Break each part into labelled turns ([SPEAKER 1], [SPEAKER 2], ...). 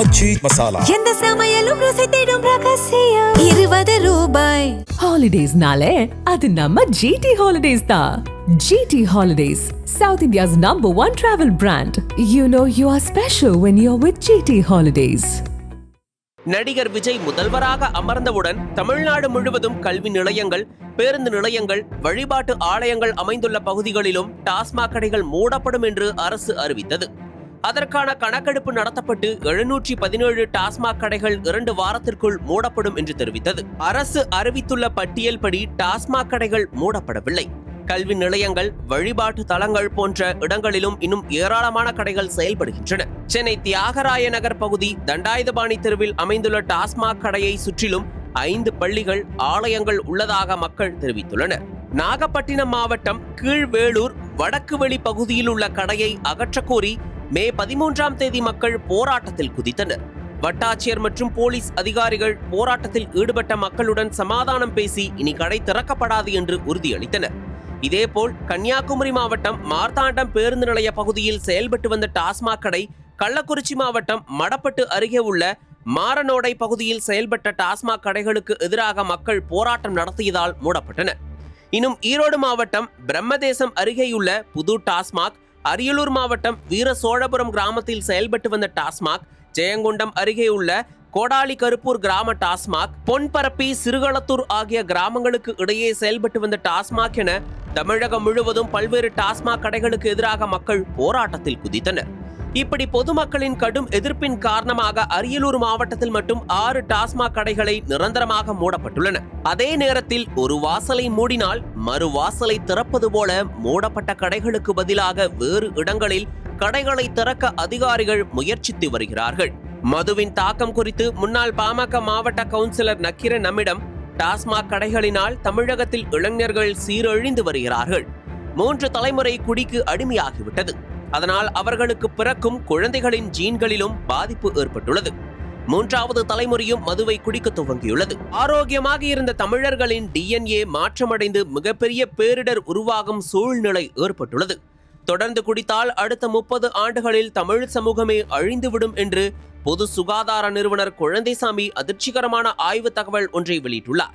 [SPEAKER 1] ஆச்சி மசாலா.
[SPEAKER 2] எந்த சமையலும் ருசி தேடும் ரகசியம் 20 ரூபாய்.
[SPEAKER 3] ஹாலிடேஸ்னாலே அது நம்ம GT ஹாலிடேஸ் தான். GT holidays, South India's #1 travel brand. You know you are special when you're with GT holidays.
[SPEAKER 4] நடிகர் விஜய் முதல்வராக அமர்ந்தவுடன் தமிழ்நாடு முழுவதும் கல்வி நிலையங்கள், பேருந்து நிலையங்கள், வழிபாட்டு ஆலயங்கள் அமைந்துள்ள பகுதிகளிலும் டாஸ்மாக் கடைகள் மூடப்படும் என்று அரசு அறிவித்தது. அதற்கான கணக்கெடுப்பு நடத்தப்பட்டு 717 டாஸ்மாக் கடைகள் 2 வாரத்திற்குள் மூடப்படும் என்று தெரிவித்தது. அரசு அறிவித்துள்ள பட்டியல் படி டாஸ்மாக் கடைகள் மூடப்படவில்லை. கல்வி நிலையங்கள், வழிபாட்டு தலங்கள் போன்ற இடங்களிலும் இன்னும் ஏராளமான கடைகள் செயல்படுகின்றன. சென்னை தியாகராய நகர் பகுதி தண்டாயுதபாணி தெருவில் அமைந்துள்ள டாஸ்மாக் கடையை சுற்றிலும் 5 பள்ளிகள், ஆலயங்கள் உள்ளதாக மக்கள் தெரிவித்துள்ளனர். நாகப்பட்டினம் மாவட்டம் கீழ்வேளூர் வடக்கு வெளி பகுதியில் உள்ள கடையை அகற்றக்கோரி மே 13ஆம் தேதி மக்கள் போராட்டத்தில் குதித்தனர். வட்டாட்சியர் மற்றும் போலீஸ் அதிகாரிகள் போராட்டத்தில் ஈடுபட்ட மக்களுடன் சமாதானம் பேசி இனி கடை திறக்கப்படாது என்று உறுதியளித்தனர். இதேபோல் கன்னியாகுமரி மாவட்டம் மார்த்தாண்டம் பேருந்து நிலைய பகுதியில் செயல்பட்டு வந்த டாஸ்மாக் கடை, கள்ளக்குறிச்சி மாவட்டம் மடப்பட்டு அருகே உள்ள மாரனோடை பகுதியில் செயல்பட்ட டாஸ்மாக் கடைகளுக்கு எதிராக மக்கள் போராட்டம் நடத்தியதால் மூடப்பட்டன. இன்னும் ஈரோடு மாவட்டம் பிரம்மதேசம் அருகேயுள்ள புது டாஸ்மாக், அரியலூர் மாவட்டம் வீர சோழபுரம் கிராமத்தில் செயல்பட்டு வந்த டாஸ்மாக், ஜெயங்கொண்டம் அருகே உள்ள கோடாலி கருப்பூர் கிராம டாஸ்மாக், பொன்பரப்பி, சிறுகளத்தூர் ஆகிய கிராமங்களுக்கு இடையே செயல்பட்டு வந்த டாஸ்மாக் என தமிழகம் முழுவதும் பல்வேறு டாஸ்மாக் கடைகளுக்கு எதிராக மக்கள் போராட்டத்தில் குதித்தனர். இப்படி பொதுமக்களின் கடும் எதிர்ப்பின் காரணமாக அரியலூர் மாவட்டத்தில் மட்டும் 6 டாஸ்மாக் கடைகளை நிரந்தரமாக மூடப்பட்டுள்ளன. அதே நேரத்தில் ஒரு வாசலை மூடினால் மறு வாசலை திறப்பது போல மூடப்பட்ட கடைகளுக்கு பதிலாக வேறு இடங்களில் கடைகளை திறக்க அதிகாரிகள் முயற்சித்து வருகிறார்கள். மதுவின் தாக்கம் குறித்து முன்னாள் பாமக மாவட்ட கவுன்சிலர் நக்கீரன் நம்மிடம், டாஸ்மாக் கடைகளினால் தமிழகத்தில் இளைஞர்கள் சீரழிந்து வருகிறார்கள். 3 தலைமுறை குடிக்கு அடிமையாகிவிட்டது. அதனால் அவர்களுக்கு பிறக்கும் குழந்தைகளின் ஜீன்களிலும் பாதிப்பு ஏற்பட்டுள்ளது. 3வது தலைமுறையும் மதுவை குடிக்க துவங்கியுள்ளது. ஆரோக்கியமாக இருந்த தமிழர்களின் DNA மாற்றமடைந்து மிகப்பெரிய பேரிடர் உருவாகும் சூழ்நிலை ஏற்பட்டுள்ளது. தொடர்ந்து குடித்தால் அடுத்த 30 ஆண்டுகளில் தமிழ் சமூகமே அழிந்துவிடும் என்று பொது சுகாதார நிறுவனர் குழந்தைசாமி அதிர்ச்சிகரமான ஆய்வு தகவல் ஒன்றை வெளியிட்டுள்ளார்.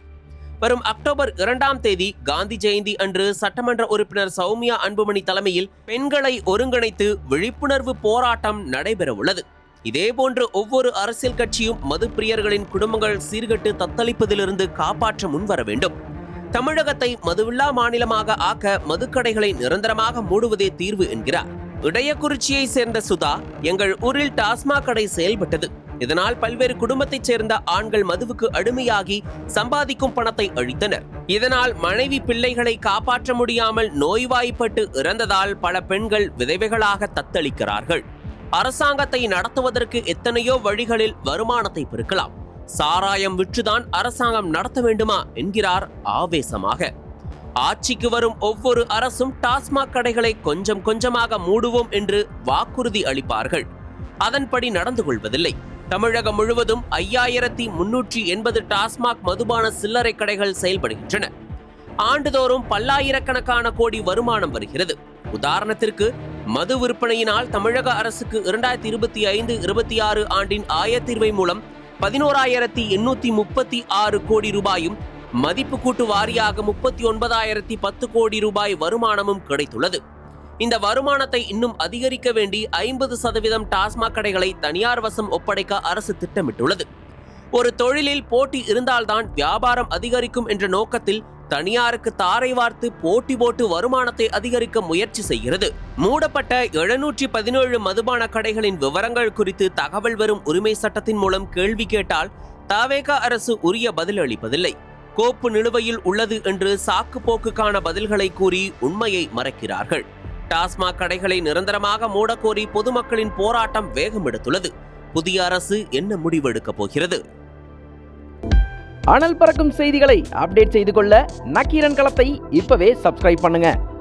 [SPEAKER 4] வரும் அக்டோபர் 2ஆம் தேதி காந்தி ஜெயந்தி அன்று சட்டமன்ற உறுப்பினர் சௌமியா அன்புமணி தலைமையில் பெண்களை ஒருங்கிணைத்து விழிப்புணர்வு போராட்டம் நடைபெறவுள்ளது. இதேபோன்று ஒவ்வொரு அரசியல் கட்சியும் மது பிரியர்களின் குடும்பங்கள் சீர்கெட்டு தத்தளிப்பதிலிருந்து காப்பாற்ற முன்வர வேண்டும். தமிழகத்தை மதுவில்லா மாநிலமாக ஆக்க மதுக்கடைகளை நிரந்தரமாக மூடுவதே தீர்வு என்கிறார். இடையக்குறிச்சியை சேர்ந்த சுதா, எங்கள் ஊரில் டாஸ்மாக் கடை செயல்பட்டது. இதனால் பல்வேறு குடும்பத்தைச் சேர்ந்த ஆண்கள் மதுவுக்கு அடிமையாகி சம்பாதிக்கும் பணத்தை அழித்தனர். இதனால் மனைவி பிள்ளைகளை காப்பாற்ற முடியாமல் நோய்வாய்ப்பட்டு இறந்ததால் பல பெண்கள் விதவைகளாக தத்தளிக்கிறார்கள். அரசாங்கத்தை நடத்துவதற்கு எத்தனையோ வழிகளில் வருமானத்தை பெருக்கலாம். சாராயம் விற்றுதான் அரசாங்கம் நடத்த வேண்டுமா என்கிறார் ஆவேசமாக. ஆட்சிக்கு வரும் ஒவ்வொரு அரசும் டாஸ்மாக் கடைகளை கொஞ்சம் கொஞ்சமாக மூடுவோம் என்று வாக்குறுதி அளிப்பார்கள். அதன்படி நடந்து கொள்வதில்லை. தமிழகம் முழுவதும் 5380 டாஸ்மாக் மதுபான சில்லறை கடைகள் செயல்படுகின்றன. ஆண்டுதோறும் பல்லாயிரக்கணக்கான கோடி வருமானம் வருகிறது. உதாரணத்திற்கு, மது விற்பனையினால் தமிழக அரசுக்கு 2025-26 ஆண்டின் ஆயத்தீர்வை மூலம் 11,836 கோடி ரூபாயும், மதிப்பு கூட்டு வாரியாக 39,010 கோடி ரூபாய் வருமானமும் கிடைத்துள்ளது. இந்த வருமானத்தை இன்னும் அதிகரிக்க வேண்டி 50% டாஸ்மாக் கடைகளை தனியார் வசம் ஒப்படைக்க அரசு திட்டமிட்டுள்ளது. ஒரு தொழிலில் போட்டி இருந்தால்தான் வியாபாரம் அதிகரிக்கும் என்ற நோக்கத்தில் தனியாருக்கு தாரை வார்த்து போட்டி போட்டு வருமானத்தை அதிகரிக்க முயற்சி செய்கிறது. மூடப்பட்ட 717 மதுபான கடைகளின் விவரங்கள் குறித்து தகவல் வரும் உரிமை சட்டத்தின் மூலம் கேள்வி கேட்டால் தவேக அரசு உரிய பதில் அளிப்பதில்லை. கோப்பு நிலுவையில் உள்ளது என்று சாக்கு போக்குக்கான பதில்களை கூறி உண்மையை மறைக்கிறார்கள். டாஸ்மாக் கடைகளை நிரந்தரமாக மூடக்கோரி பொதுமக்களின் போராட்டம் வேகம் எடுத்துள்ளது. புதிய அரசு என்ன முடிவெடுக்கப் போகிறது?
[SPEAKER 5] அனல் பறக்கும் செய்திகளை அப்டேட் செய்து கொள்ள நக்கீரன் களத்தை இப்பவே சப்ஸ்கிரைப் பண்ணுங்க.